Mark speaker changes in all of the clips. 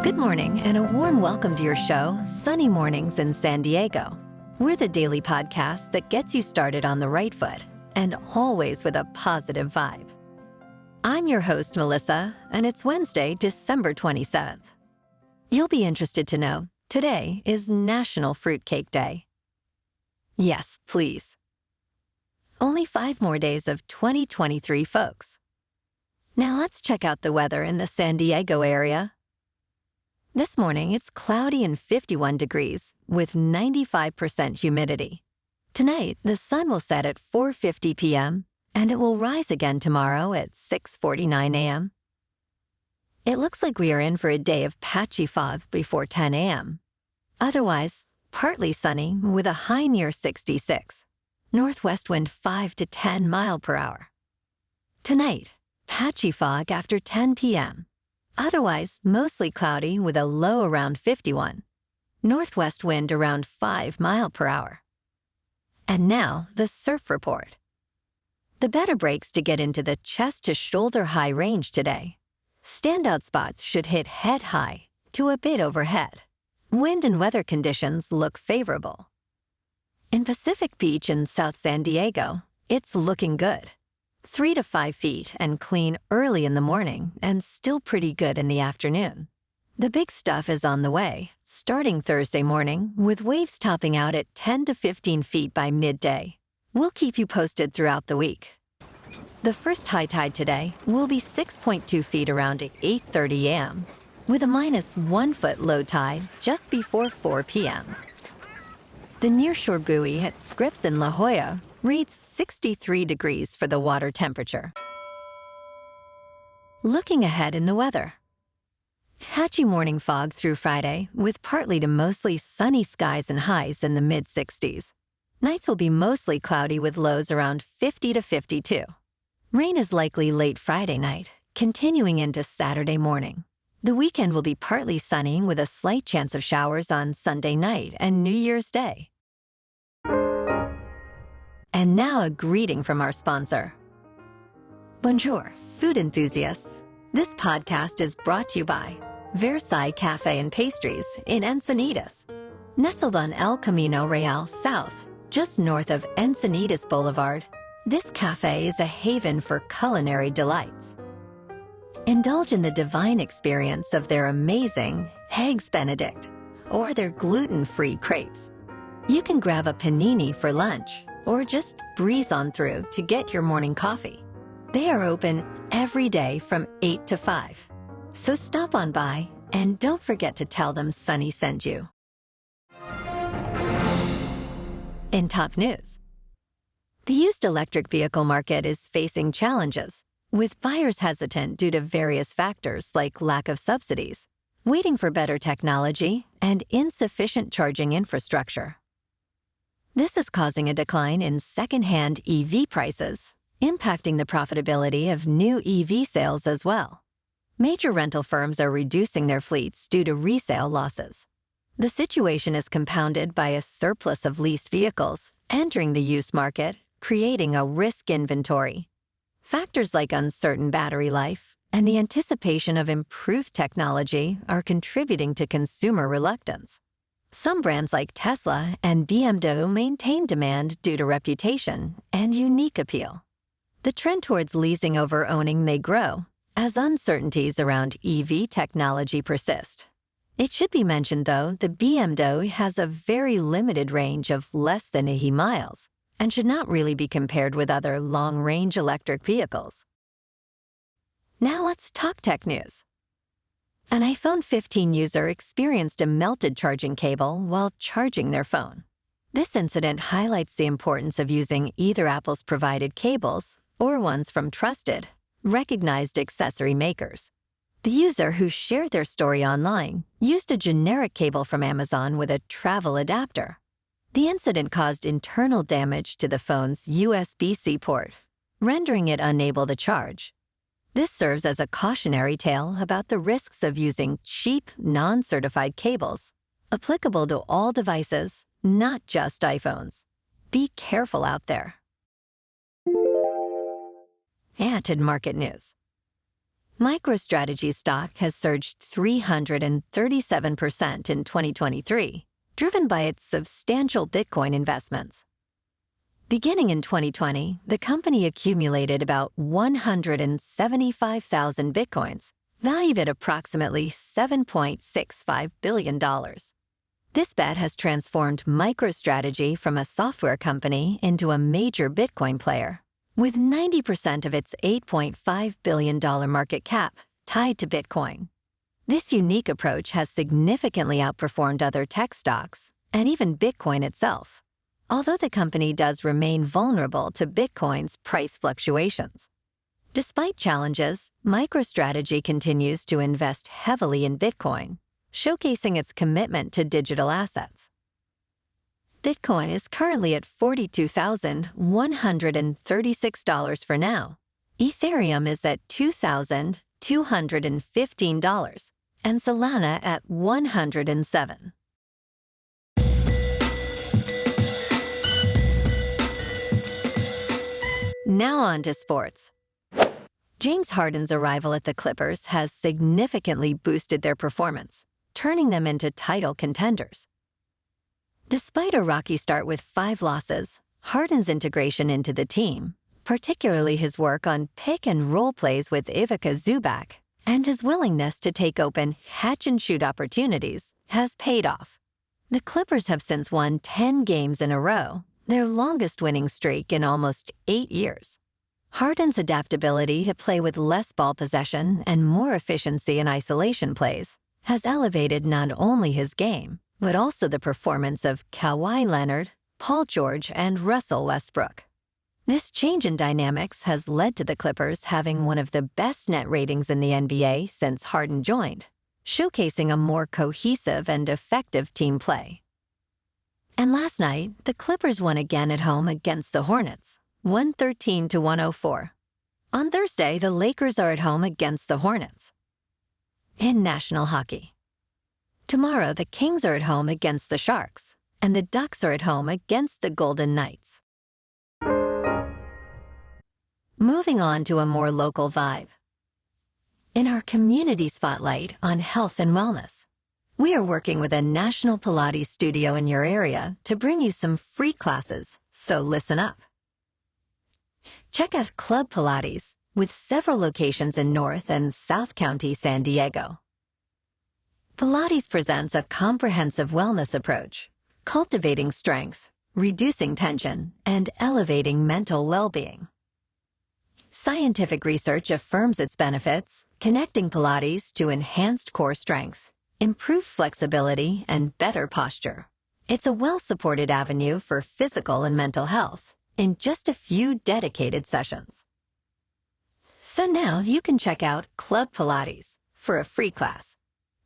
Speaker 1: Good morning and a warm welcome to your show, Sunny Mornings in San Diego. We're the daily podcast that gets you started on the right foot and always with a positive vibe. I'm your host, Melissa, and it's Wednesday, December 27th. You'll be interested to know today is National Fruitcake Day. Yes, please. Only 5 more days of 2023, folks. Now let's check out the weather in the San Diego area. This morning, it's cloudy and 51 degrees with 95% humidity. Tonight, the sun will set at 4:50 p.m., and it will rise again tomorrow at 6:49 a.m. It looks like we are in for a day of patchy fog before 10 a.m. Otherwise, partly sunny with a high near 66. Northwest wind 5 to 10 mile per hour. Tonight, patchy fog after 10 p.m. Otherwise, mostly cloudy with a low around 51. Northwest wind around 5 mile per hour. And now, the surf report. The better breaks to get into the chest to shoulder high range today. Standout spots should hit head high to a bit overhead. Wind and weather conditions look favorable. In Pacific Beach in South San Diego, it's looking good. 3 to 5 feet and clean early in the morning and still pretty good in the afternoon. The big stuff is on the way, starting Thursday morning with waves topping out at 10 to 15 feet by midday. We'll keep you posted throughout the week. The first high tide today will be 6.2 feet around 8:30 a.m., with a -1 foot low tide just before 4 p.m. The nearshore buoy at Scripps in La Jolla reads 63 degrees for the water temperature. Looking ahead in the weather. Patchy morning fog through Friday with partly to mostly sunny skies and highs in the mid-60s. Nights will be mostly cloudy with lows around 50 to 52. Rain is likely late Friday night, continuing into Saturday morning. The weekend will be partly sunny with a slight chance of showers on Sunday night and New Year's Day. And now a greeting from our sponsor. Bonjour, food enthusiasts. This podcast is brought to you by Versailles Cafe and Pastries in Encinitas. Nestled on El Camino Real South, just north of Encinitas Boulevard, this cafe is a haven for culinary delights. Indulge in the divine experience of their amazing Eggs Benedict or their gluten-free crepes. You can grab a panini for lunch or just breeze on through to get your morning coffee. They are open every day from 8 to 5. So stop on by and don't forget to tell them Sunny sent you. In top news, the used electric vehicle market is facing challenges, with buyers hesitant due to various factors like lack of subsidies, waiting for better technology, and insufficient charging infrastructure. This is causing a decline in second-hand EV prices, impacting the profitability of new EV sales as well. Major rental firms are reducing their fleets due to resale losses. The situation is compounded by a surplus of leased vehicles entering the used market, creating a risk inventory. Factors like uncertain battery life and the anticipation of improved technology are contributing to consumer reluctance. Some brands like Tesla and BMW maintain demand due to reputation and unique appeal. The trend towards leasing over owning may grow as uncertainties around EV technology persist. It should be mentioned, though, the BMW has a very limited range of less than 80 miles and should not really be compared with other long-range electric vehicles. Now let's talk tech news. An iPhone 15 user experienced a melted charging cable while charging their phone. This incident highlights the importance of using either Apple's provided cables or ones from trusted, recognized accessory makers. The user, who shared their story online, used a generic cable from Amazon with a travel adapter. The incident caused internal damage to the phone's USB-C port, rendering it unable to charge. This serves as a cautionary tale about the risks of using cheap, non-certified cables, applicable to all devices, not just iPhones. Be careful out there. And in market news. MicroStrategy stock has surged 337% in 2023, driven by its substantial Bitcoin investments. Beginning in 2020, the company accumulated about 175,000 Bitcoins, valued at approximately $7.65 billion. This bet has transformed MicroStrategy from a software company into a major Bitcoin player, with 90% of its $8.5 billion market cap tied to Bitcoin. This unique approach has significantly outperformed other tech stocks and even Bitcoin itself, although the company does remain vulnerable to Bitcoin's price fluctuations. Despite challenges, MicroStrategy continues to invest heavily in Bitcoin, showcasing its commitment to digital assets. Bitcoin is currently at $42,136 for now. Ethereum is at $2,215, and Solana at $107. Now on to sports. James Harden's arrival at the Clippers has significantly boosted their performance, turning them into title contenders. Despite a rocky start with 5 losses, Harden's integration into the team, particularly his work on pick-and-roll plays with Ivica Zubac, and his willingness to take open catch-and-shoot opportunities, has paid off. The Clippers have since won 10 games in a row, their longest winning streak in almost 8 years. Harden's adaptability to play with less ball possession and more efficiency in isolation plays has elevated not only his game, but also the performance of Kawhi Leonard, Paul George, and Russell Westbrook. This change in dynamics has led to the Clippers having one of the best net ratings in the NBA since Harden joined, showcasing a more cohesive and effective team play. And last night, the Clippers won again at home against the Hornets, 113-104. On Thursday, the Lakers are at home against the Hornets. In national hockey, tomorrow the Kings are at home against the Sharks, and the Ducks are at home against the Golden Knights. Moving on to a more local vibe. In our community spotlight on health and wellness, we are working with a National Pilates studio in your area to bring you some free classes, so listen up. Check out Club Pilates, with several locations in North and South County, San Diego. Pilates presents a comprehensive wellness approach, cultivating strength, reducing tension, and elevating mental well-being. Scientific research affirms its benefits, connecting Pilates to enhanced core strength, improved flexibility, and better posture. It's a well-supported avenue for physical and mental health in just a few dedicated sessions. So now you can check out Club Pilates for a free class.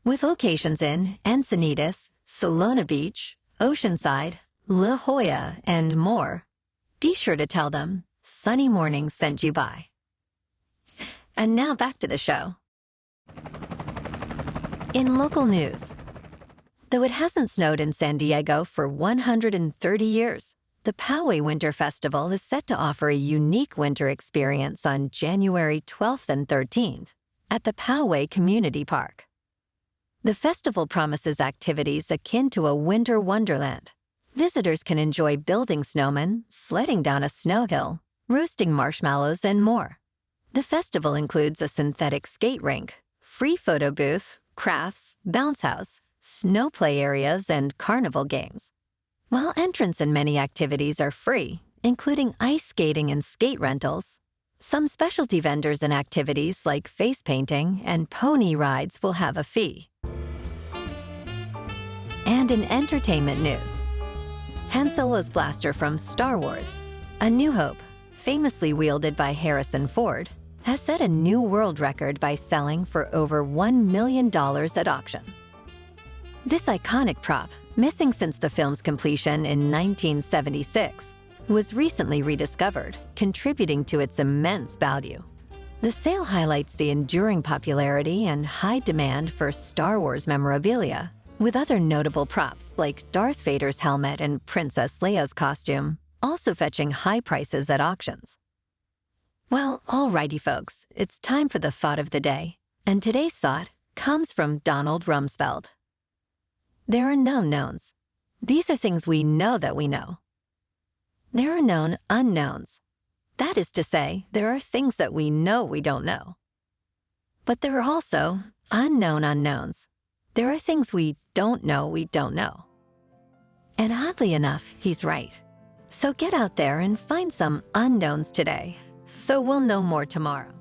Speaker 1: With locations in Encinitas, Solana Beach, Oceanside, La Jolla, and more, be sure to tell them Sunny Mornings sent you by. And now back to the show. In local news, though it hasn't snowed in San Diego for 130 years, the Poway Winter Festival is set to offer a unique winter experience on January 12th and 13th at the Poway Community Park. The festival promises activities akin to a winter wonderland. Visitors can enjoy building snowmen, sledding down a snow hill, roasting marshmallows, and more. The festival includes a synthetic skate rink, free photo booth, crafts, bounce house, snow play areas, and carnival games. While entrance and many activities are free, including ice skating and skate rentals, some specialty vendors and activities like face painting and pony rides will have a fee. And in entertainment news, Han Solo's blaster from Star Wars, A New Hope, famously wielded by Harrison Ford, has set a new world record by selling for over $1 million at auction. This iconic prop, missing since the film's completion in 1976, was recently rediscovered, contributing to its immense value. The sale highlights the enduring popularity and high demand for Star Wars memorabilia, with other notable props like Darth Vader's helmet and Princess Leia's costume also fetching high prices at auctions. Well, alrighty, folks, it's time for the thought of the day. And today's thought comes from Donald Rumsfeld. There are known knowns. These are things we know that we know. There are known unknowns. That is to say, there are things that we know we don't know. But there are also unknown unknowns. There are things we don't know. And oddly enough, he's right. So get out there and find some unknowns today, so we'll know more tomorrow.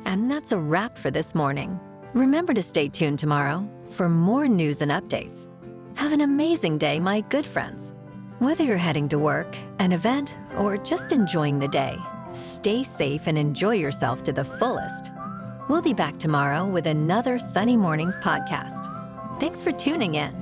Speaker 1: And that's a wrap for this morning. Remember to stay tuned tomorrow for more news and updates. Have an amazing day, my good friends. Whether you're heading to work, an event, or just enjoying the day, stay safe and enjoy yourself to the fullest. We'll be back tomorrow with another Sunny Mornings podcast. Thanks for tuning in.